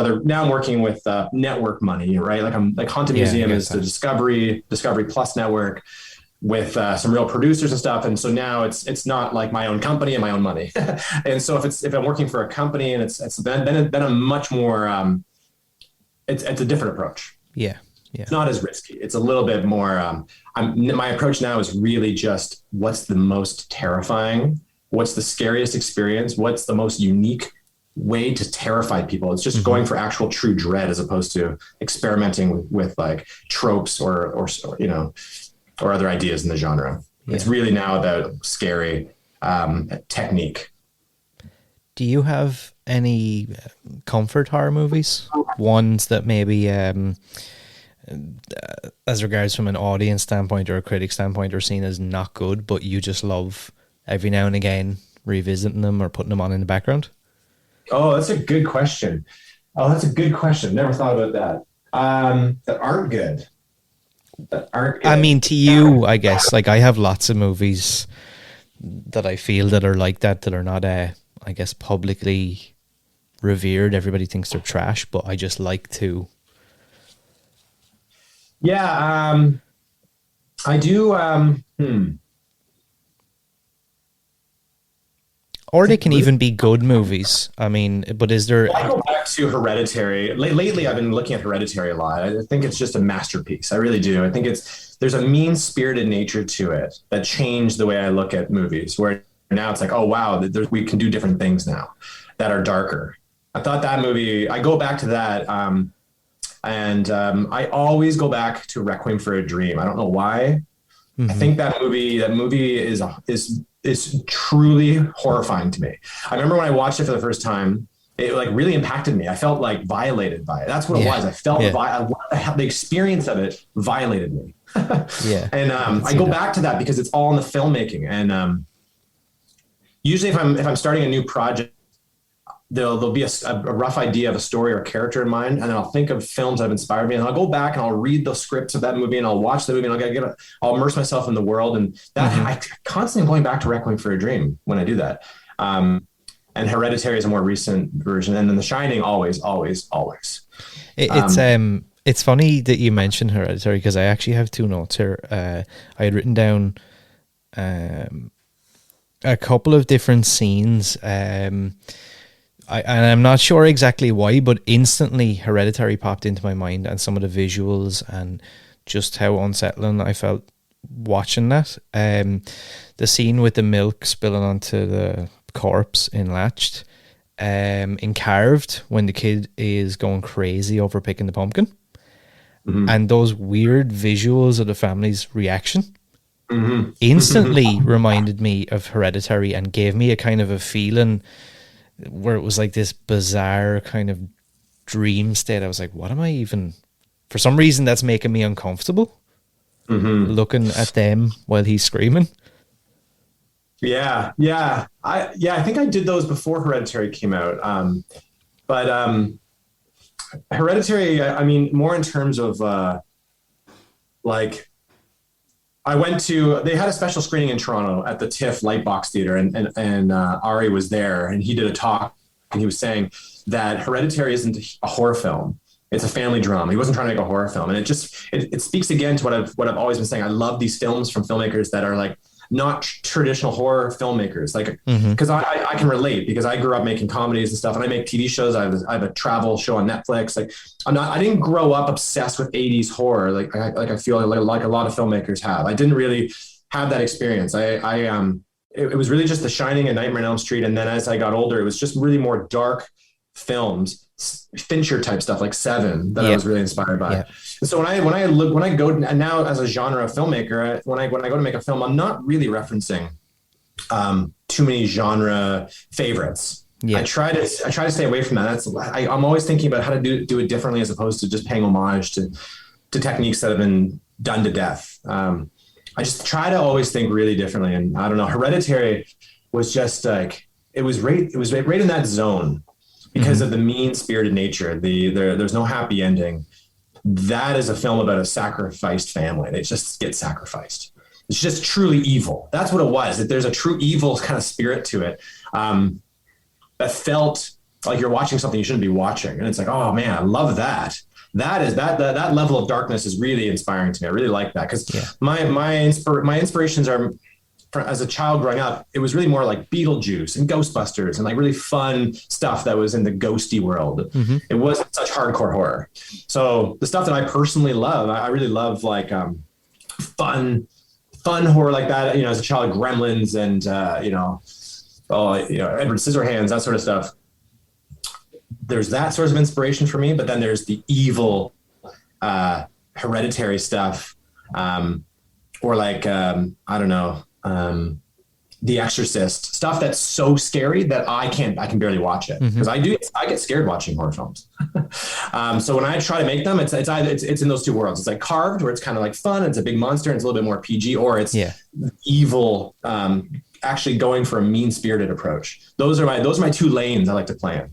network money, right? Like Haunted Museum is the Discovery Plus network. with some real producers and stuff. And so now it's not like my own company and my own money. And so if I'm working for a company and it's then a much more it's a different approach. Yeah. It's not as risky. It's a little bit more. My approach now is really just what's the most terrifying, what's the scariest experience, what's the most unique way to terrify people. It's just going for actual true dread as opposed to experimenting with like tropes or other ideas in the genre. Yeah. It's really now about scary technique. Do you have any comfort horror movies? Ones that maybe, as regards from an audience standpoint or a critic standpoint, are seen as not good, but you just love every now and again revisiting them or putting them on in the background? Oh, that's a good question. Never thought about that. That aren't good. I mean, to you, I guess, like I have lots of movies that I feel that are like that are not, I guess, publicly revered. Everybody thinks they're trash, but I just like to. Yeah, I do. Or they can even be good movies. I mean, but is there... I go back to Hereditary. Lately, I've been looking at Hereditary a lot. I think it's just a masterpiece. I really do. I think there's a mean-spirited nature to it that changed the way I look at movies, where now it's like, oh, wow, we can do different things now that are darker. I thought that movie... I go back to that, and I always go back to Requiem for a Dream. I don't know why. I think that movie is truly horrifying to me. I remember when I watched it for the first time, it like really impacted me. I felt like violated by it. That's what it was. I felt the experience of it violated me. And I go back to that because it's all in the filmmaking. And usually if I'm starting a new project, there'll be a rough idea of a story or a character in mind, and then I'll think of films that have inspired me, and I'll go back and I'll read the scripts of that movie, and I'll watch the movie, and I'll immerse myself in the world, and that I constantly going back to Requiem for a Dream when I do that. And Hereditary is a more recent version, and then The Shining always. It's funny that you mentioned Hereditary because I actually have two notes here. I had written down a couple of different scenes. And I'm not sure exactly why, but instantly Hereditary popped into my mind, and some of the visuals and just how unsettling I felt watching that. The scene with the milk spilling onto the corpse in Latched, in Carved, when the kid is going crazy over picking the pumpkin, and those weird visuals of the family's reaction instantly reminded me of Hereditary and gave me a kind of a feeling where it was like this bizarre kind of dream state. I was like, what am I even... For some reason, that's making me uncomfortable looking at them while he's screaming. Yeah. I think I did those before Hereditary came out. But Hereditary, I mean, more in terms of they had a special screening in Toronto at the TIFF Lightbox Theater, and Ari was there, and he did a talk, and he was saying that Hereditary isn't a horror film. It's a family drama. He wasn't trying to make a horror film. And it speaks again to what I've always been saying. I love these films from filmmakers that are like not traditional horror filmmakers, like, because I can relate, because I grew up making comedies and stuff, and I make TV shows. I have a travel show on Netflix. Like, I didn't grow up obsessed with 80s horror. Like I feel like a lot of filmmakers have. I didn't really have that experience. It was really just The Shining and Nightmare on Elm Street. And then as I got older, it was just really more dark films, Fincher type stuff like Seven that I was really inspired by. Yeah. So when I go, and now as a genre filmmaker, when I go to make a film, I'm not really referencing too many genre favorites. Yeah. I try to stay away from that. I'm always thinking about how to do it differently, as opposed to just paying homage to techniques that have been done to death. I just try to always think really differently. And I don't know, Hereditary was just like, it was right in that zone because of the mean-spirited nature. There's no happy ending. That is a film about a sacrificed family. They just get sacrificed. It's just truly evil. That's what it was. That there's a true evil kind of spirit to it, that felt like you're watching something you shouldn't be watching. And it's like, oh man, I love that. that level of darkness is really inspiring to me. I really like that because my inspirations are, as a child growing up, it was really more like Beetlejuice and Ghostbusters and like really fun stuff that was in the ghosty world. It wasn't such hardcore horror. So the stuff that I personally love, I really love like fun horror like that. As a child, Gremlins and Edward Scissorhands, that sort of stuff. There's that sort of inspiration for me, but then there's the evil, hereditary stuff, or like I don't know. The Exorcist, stuff that's so scary that I can barely watch it because I get scared watching horror films. So when I try to make them, it's in those two worlds. It's like Carved, where it's kind of like fun, it's a big monster and it's a little bit more PG, or it's evil, actually going for a mean-spirited approach. Those are my two lanes I like to play in.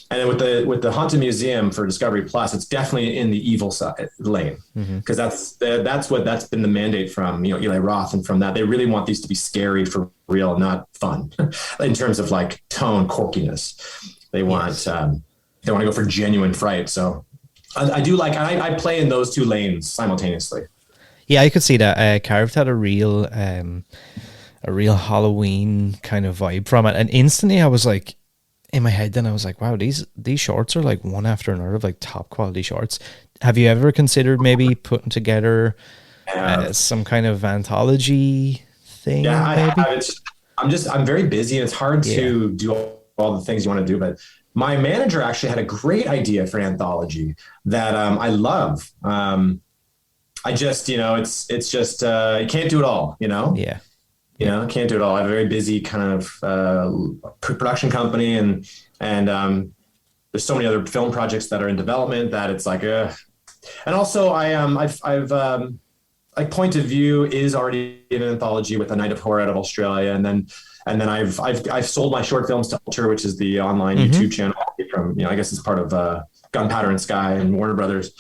And then with the Haunted Museum for Discovery Plus, it's definitely in the evil side lane because that's been the mandate from Eli Roth, and from that they really want these to be scary for real, not fun in terms of like tone, quirkiness. They want to go for genuine fright. So I do like I play in those two lanes simultaneously. Yeah, I could see that. Carved had a real Halloween kind of vibe from it, and instantly I was like, in my head then I was like, wow, these shorts are like one after another of like top quality shorts. Have you ever considered maybe putting together some kind of anthology thing? Yeah, I'm very busy and it's hard to do all the things you want to do, but my manager actually had a great idea for an anthology that I love. I just, it's just you can't do it all, Yeah. Can't do it all. I have a very busy kind of production company, and there's so many other film projects that are in development that it's like, and also I've like Point of View is already in an anthology with A Night of Horror out of Australia, and then I've sold my short films to Alter, which is the online YouTube channel from I guess it's part of Gunpowder and Sky and Warner Brothers.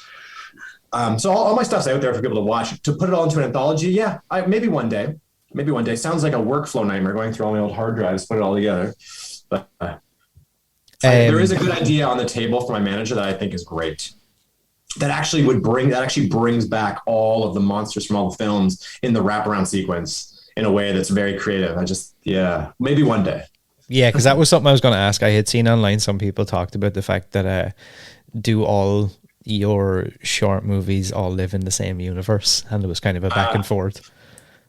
So all my stuff's out there for people to watch. To put it all into an anthology, maybe one day. Sounds like a workflow nightmare going through all my old hard drives, put it all together. But there is a good idea on the table for my manager that I think is great. That actually brings back all of the monsters from all the films in the wraparound sequence in a way that's very creative. Maybe one day. Yeah, because that was something I was going to ask. I had seen online some people talked about the fact that do all your short movies all live in the same universe, and it was kind of a back and forth.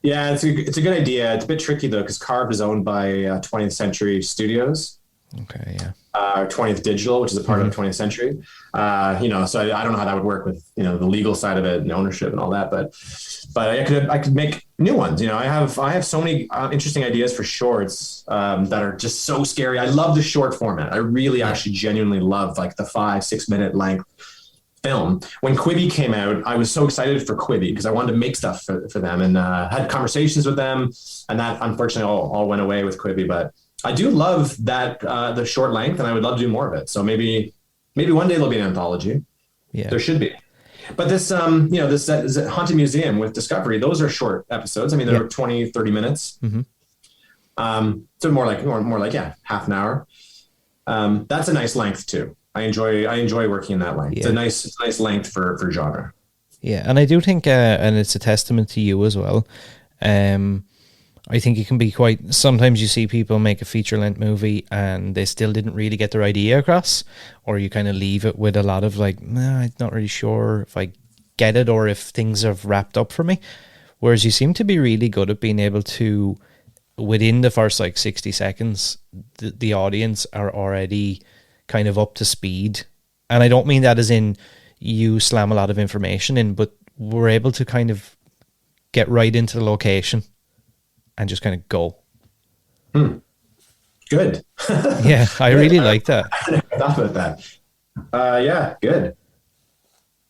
Yeah, it's a good idea. It's a bit tricky though, because Carved is owned by 20th Century Studios. Okay, yeah. 20th Digital, which is a part of 20th Century. So I don't know how that would work with the legal side of it and ownership and all that, but I could make new ones. I have so many interesting ideas for shorts that are just so scary. I love the short format. I really actually genuinely love like the 5-6 minute length film. When Quibi came out, I was so excited for Quibi because I wanted to make stuff for them, and had conversations with them, and that unfortunately all went away with Quibi. But I do love that the short length, and I would love to do more of it. So maybe one day there'll be an anthology. Yeah, there should be. But this this Haunted Museum with Discovery, those are short episodes. I mean, they're 20, 30 minutes. So more like half an hour. That's a nice length too. I enjoy working in that length. Yeah. It's a nice length for genre. Yeah, and I do think, and it's a testament to you as well. I think it can be quite. Sometimes you see people make a feature-length movie and they still didn't really get their idea across, or you kind of leave it with a lot of like, nah, I'm not really sure if I get it or if things have wrapped up for me. Whereas you seem to be really good at being able to, within the first like 60 seconds, the audience are already kind of up to speed. And I don't mean that as in you slam a lot of information in, but we're able to kind of get right into the location and just kind of go. Good. Yeah, I really like that. I never thought about that. Yeah, good.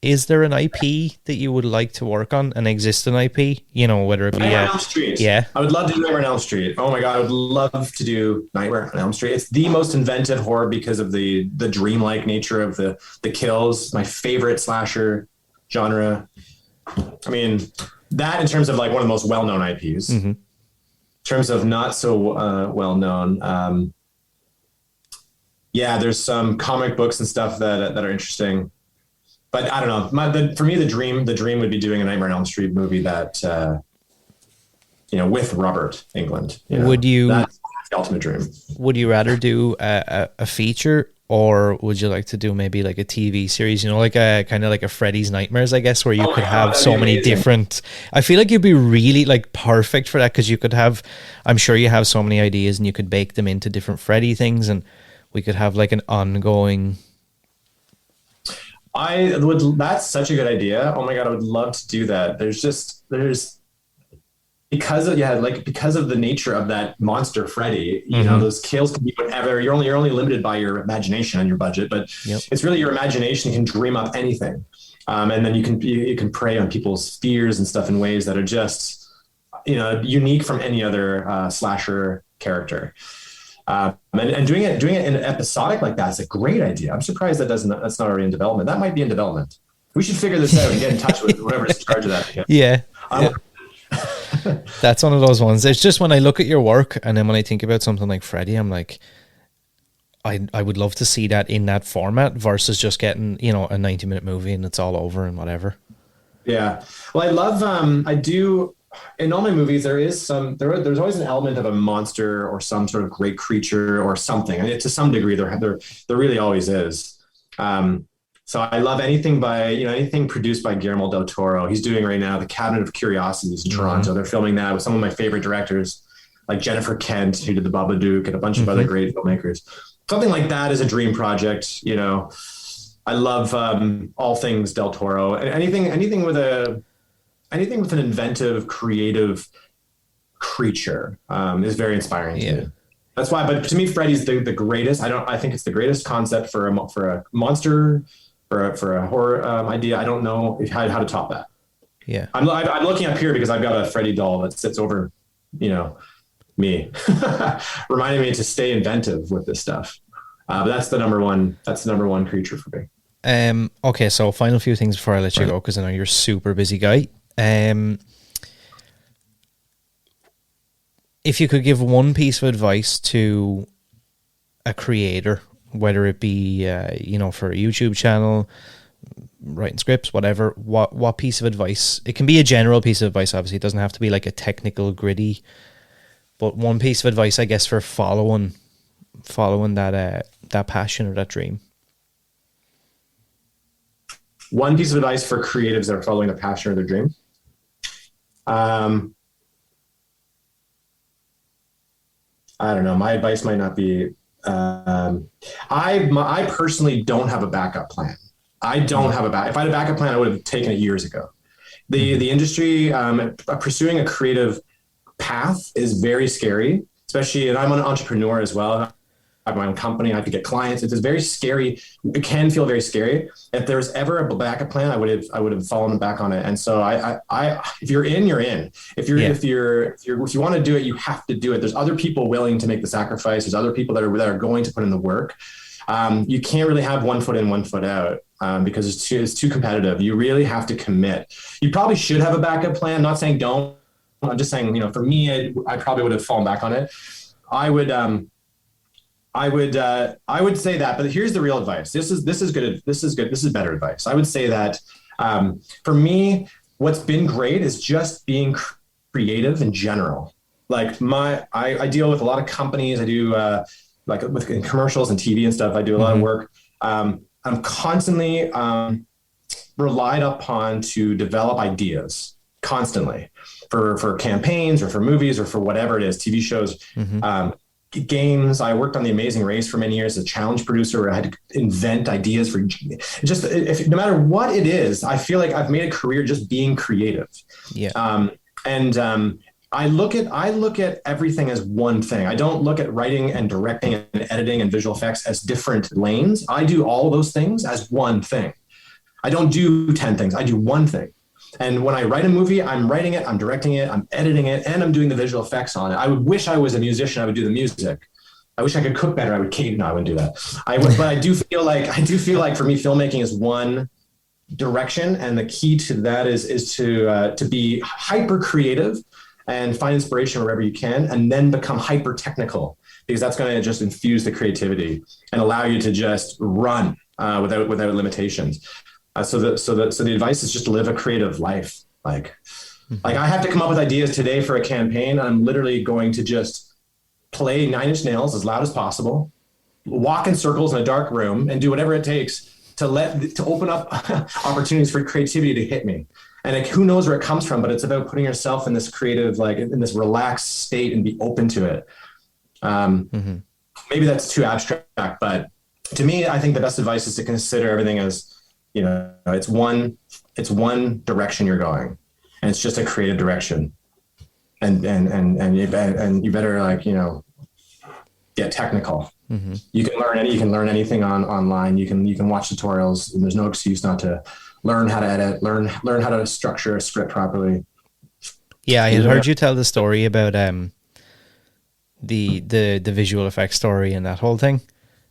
Is there an IP that you would like to work on, an existing IP? Whether it be Nightmare on Elm Street. Yeah, I would love to do Nightmare on Elm Street. Oh my god, I would love to do Nightmare on Elm Street. It's the most inventive horror because of the dreamlike nature of the kills. My favorite slasher genre. I mean, that in terms of like one of the most well-known IPs. In terms of not so well-known, there's some comic books and stuff that are interesting. But I don't know. For me, the dream would be doing a Nightmare on Elm Street movie that, with Robert Englund. That's the ultimate dream. Would you rather do a feature, or would you like to do maybe like a TV series, like a kind of like a Freddy's Nightmares, I guess, where you could have so many different, I feel like you'd be really like perfect for that, because you could have, I'm sure you have so many ideas and you could bake them into different Freddy things, and we could have like an ongoing. That's such a good idea. Oh my God, I would love to do that. Because of the nature of that monster Freddy, those kills can be whatever. You're only limited by your imagination and your budget, but It's really your imagination can dream up anything, and then you can prey on people's fears and stuff in ways that are just unique from any other slasher character. And doing it in an episodic like that is a great idea. I'm surprised that's not already in development. That might be in development. We should figure this out and get in touch with whoever's in charge of that. Yeah. That's one of those ones. It's just when I look at your work, and then when I think about something like Freddy, I'm like, I would love to see that in that format versus just getting, a 90-minute movie and it's all over and whatever. Yeah. Well, I love, I do, in all my movies, there's always an element of a monster or some sort of great creature or something. And to some degree, there really always is. So I love anything anything produced by Guillermo del Toro. He's doing right now The Cabinet of Curiosities in Toronto. They're filming that with some of my favorite directors, like Jennifer Kent, who did The Babadook, and a bunch of other great filmmakers. Something like that is a dream project. I love all things del Toro, and anything with an inventive, creative creature is very inspiring to me. That's why. But to me, Freddy's the greatest. I think it's the greatest concept for a monster. For a horror idea, I don't know how to top that. Yeah, I'm looking up here because I've got a Freddy doll that sits over, me, reminding me to stay inventive with this stuff. But that's the number one. That's the number one creature for me. Okay, so final few things before I let you go, because I know you're a super busy guy. If you could give one piece of advice to a creator, whether it be for a YouTube channel, writing scripts, whatever, what piece of advice? It can be a general piece of advice, obviously. It doesn't have to be like a technical, gritty, but one piece of advice, I guess, for following that passion or that dream. One piece of advice for creatives that are following their passion or their dream. I don't know. My advice might not be. I personally don't have a backup plan. I don't have if I had a backup plan, I would have taken it years ago. The industry, pursuing a creative path is very scary, especially, and I'm an entrepreneur as well. I have my own company. I have to get clients. It's very scary. It can feel very scary. If there was ever a backup plan, I would have fallen back on it. And so if you're in, you're in. If you want to do it, you have to do it. There's other people willing to make the sacrifice. There's other people that are going to put in the work. You can't really have 1 foot in, 1 foot out because it's too competitive. You really have to commit. You probably should have a backup plan. I'm not saying don't. I'm just saying, for me, I probably would have fallen back on it. I would say that, but here's the real advice. This is good. This is good. This is better advice. I would say that for me, what's been great is just being creative in general. Like I deal with a lot of companies. I do like in commercials and TV and stuff. I do a lot of work. I'm constantly relied upon to develop ideas constantly for campaigns or for movies or for whatever it is, TV shows. Games. I worked on The Amazing Race for many years as a challenge producer where I had to invent ideas for no matter what it is. I feel like I've made a career just being creative. Yeah. I look at everything as one thing. I don't look at writing and directing and editing and visual effects as different lanes. I do all those things as one thing. I don't do 10 things. I do one thing. And when I write a movie, I'm writing it, I'm directing it, I'm editing it, and I'm doing the visual effects on it. I would wish I was a musician. I would do the music. I wish I could cook better. I would cake. No, I wouldn't do that. But I do feel like for me, filmmaking is one direction, and the key to that is to be hyper creative and find inspiration wherever you can, and then become hyper technical, because that's going to just infuse the creativity and allow you to just run without limitations. So the advice is just to live a creative life. Like I have to come up with ideas today for a campaign. I'm literally going to just play Nine Inch Nails as loud as possible, walk in circles in a dark room, and do whatever it takes to open up opportunities for creativity to hit me. And like, who knows where it comes from, but it's about putting yourself in this creative, like in this relaxed state and be open to it. Maybe that's too abstract, but to me, I think the best advice is to consider everything as, it's one direction you're going, and it's just a creative direction. And you better like, get technical. You can learn anything online. You can watch tutorials, and there's no excuse not to learn how to edit, learn how to structure a script properly. Yeah, I had heard you tell the story about the visual effects story and that whole thing,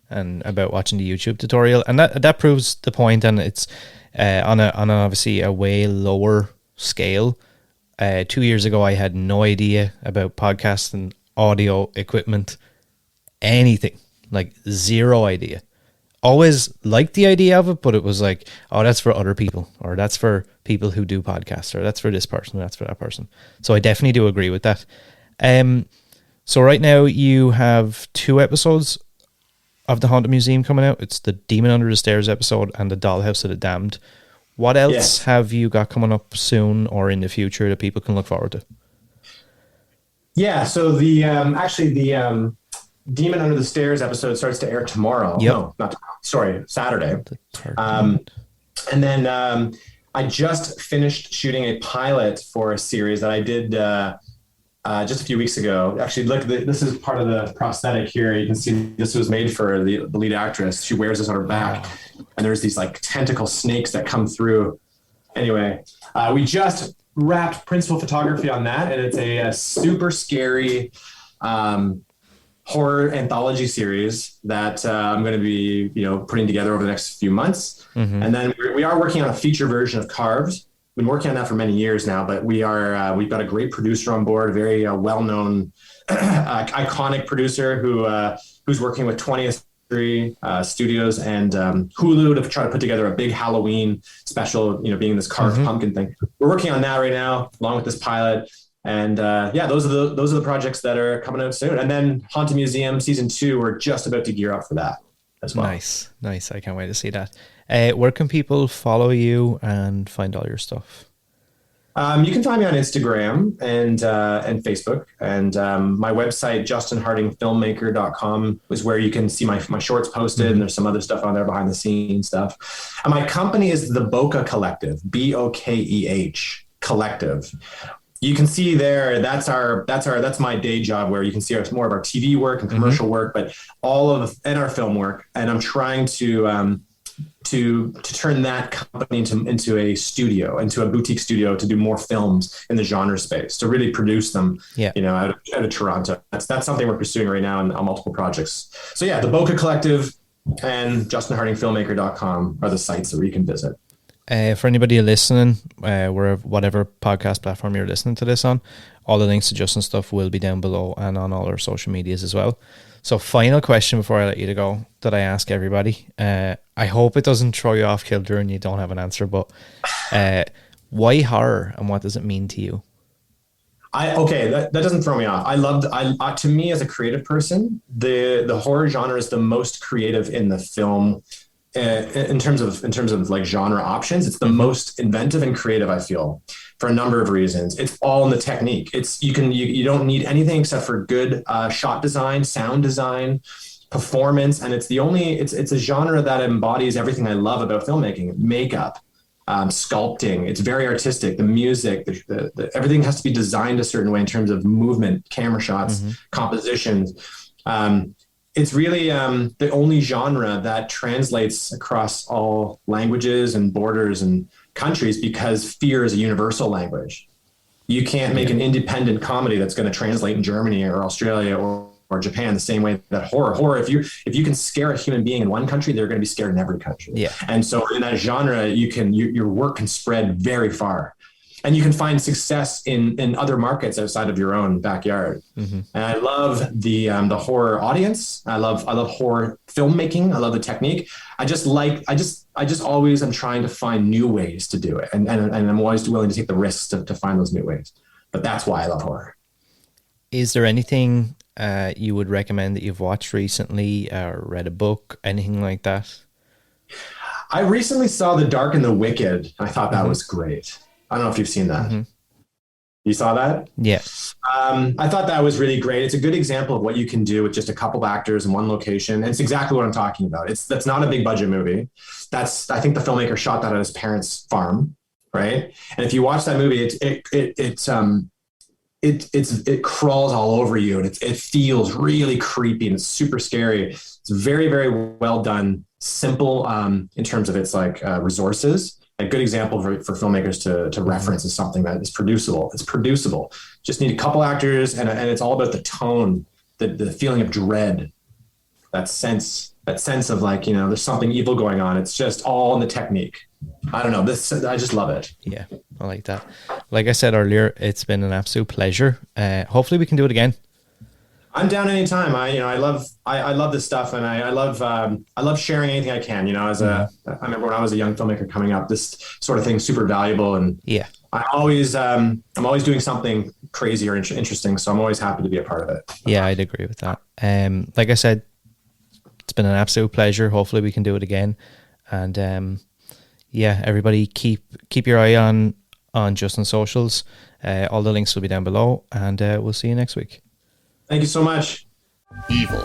and about watching the YouTube tutorial, and that proves the point. And it's on obviously a way lower scale. 2 years ago, I had no idea about podcasts and audio equipment, anything, like zero idea. Always liked the idea of it, but it was like, oh, that's for other people, or that's for people who do podcasts, or that's for this person, or that's for that person. So I definitely do agree with that. So right now you have 2 episodes of The Haunted Museum coming out. It's the Demon Under the Stairs episode and the Dollhouse of the Damned. What else have you got coming up soon or in the future that people can look forward to? Yeah, so the Demon Under the Stairs episode starts to air tomorrow. Yep. No, not tomorrow. Sorry, Saturday. And then I just finished shooting a pilot for a series that I did just a few weeks ago. Actually, look, this is part of the prosthetic here. You can see this was made for the lead actress. She wears this on her back, and there's these like tentacle snakes that come through. Anyway, we just wrapped principal photography on that, and it's a super scary horror anthology series that I'm going to be, putting together over the next few months. And then we are working on a feature version of Carved. Been working on that for many years now, but we've got a great producer on board, a very well-known, iconic producer who's working with 20th Century Studios and Hulu to try to put together a big Halloween special, being this carved pumpkin thing. We're working on that right now, along with this pilot. And those are the projects that are coming out soon. And then Haunted Museum season 2, we're just about to gear up for that as well. Nice. I can't wait to see that. Where can people follow you and find all your stuff? You can find me on Instagram and Facebook, and my website, justinhardingfilmmaker.com, is where you can see my shorts posted, and there's some other stuff on there, behind the scenes stuff. And my company is the Bokeh Collective, Bokeh Collective. You can see there, that's my day job, where you can see more of our TV work and commercial work, but and our film work. And I'm trying to turn that company into a studio, into a boutique studio, to do more films in the genre space, to really produce them, out of Toronto. That's something we're pursuing right now on multiple projects. So yeah, the Bokeh Collective and justinhardingfilmmaker.com are the sites that you can visit. For anybody listening, whatever podcast platform you're listening to this on, all the links to Justin's stuff will be down below and on all our social medias as well. So final question before I let you go that I ask everybody. I hope it doesn't throw you off kilter and you don't have an answer, but why horror and what does it mean to you? That doesn't throw me off. To me, as a creative person, the horror genre is the most creative in the film. In terms of like genre options, it's the most inventive and creative, I feel, for a number of reasons. It's all in the technique. You don't need anything except for good shot design, sound design, performance, and it's a genre that embodies everything I love about filmmaking: makeup, sculpting. It's very artistic. The music, everything has to be designed a certain way in terms of movement, camera shots, compositions. It's really the only genre that translates across all languages and borders and countries, because fear is a universal language. You can't make an independent comedy that's going to translate in Germany or Australia or Japan the same way that horror, if you can scare a human being in one country, they're going to be scared in every country. Yeah. And so in that genre, your work can spread very far. and you can find success in other markets outside of your own backyard. And I love the horror audience. I love horror filmmaking. I love the technique. I just always am trying to find new ways to do it, and I'm always willing to take the risks to find those new ways. But that's why I love horror. Is there anything you would recommend that you've watched recently, or read a book, anything like that? I recently saw The Dark and the Wicked. I thought that was great. I don't know if you've seen that. You saw that? Yeah. I thought that was really great. It's a good example of what you can do with just a couple of actors in one location. And it's exactly what I'm talking about. That's not a big budget movie. I think the filmmaker shot that at his parents' farm, right? And if you watch that movie, it crawls all over you, and it feels really creepy and it's super scary. It's very, very well done, simple in terms of its resources. A good example for filmmakers to reference is something that is producible. It's producible. Just need a couple actors, and it's all about the tone, the feeling of dread, that sense of there's something evil going on. It's just all in the technique. I don't know. I just love it. Yeah, I like that. Like I said earlier, it's been an absolute pleasure. Hopefully we can do it again. I'm down anytime. I love this stuff, and I love sharing anything I can. I remember when I was a young filmmaker coming up, this sort of thing is super valuable, and yeah, I'm always doing something crazy or interesting. So I'm always happy to be a part of it. Yeah, I'd agree with that. Like I said, it's been an absolute pleasure. Hopefully we can do it again, and yeah, everybody keep your eye on Justin's socials. All the links will be down below, and we'll see you next week. Thank you so much. Evil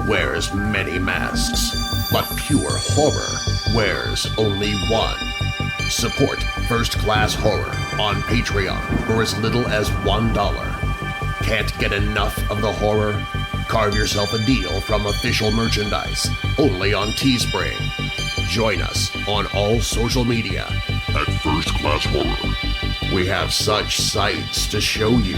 wears many masks, but pure horror wears only one. Support First Class Horror on Patreon for as little as $1. Can't get enough of the horror? Carve yourself a deal from official merchandise, only on Teespring. Join us on all social media at First Class Horror. We have such sights to show you.